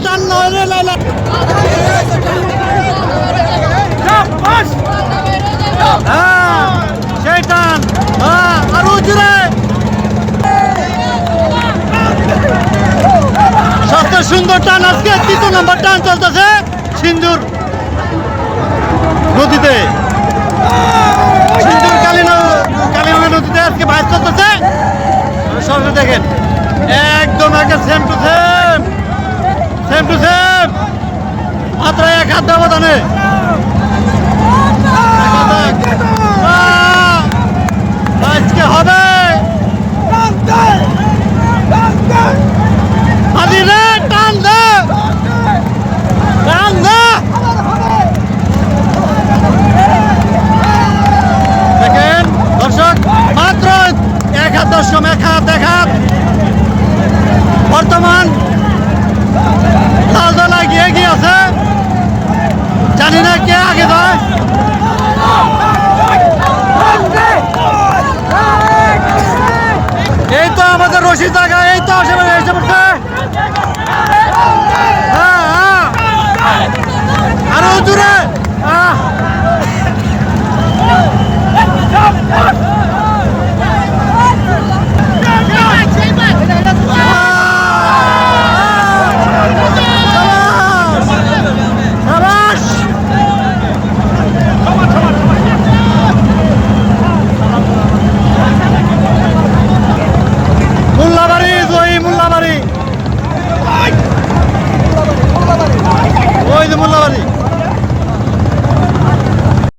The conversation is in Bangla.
টান নয় রে লাইলা সেই টান আরো জুড়ে সবচেয়ে সুন্দর টান আজকে 3 নম্বর টান চলতেছে সিন্দুর নদীতে সিন্দুর কালীনা নদীতে আজকে বাইর চলতেছে সবাই দেখেন একদম একটা সেম টু সেম মাত্র 1 হাত ব্যবধানে আজকে হবে টান দে দেখেন দর্শক মাত্র 1 হাত 1 হাত বর্তমান লাল দল এগিয়ে আছে জানি না কে আগে যায় এই তো আমাদের রশি জায়গা এই তো এসে পড়ছে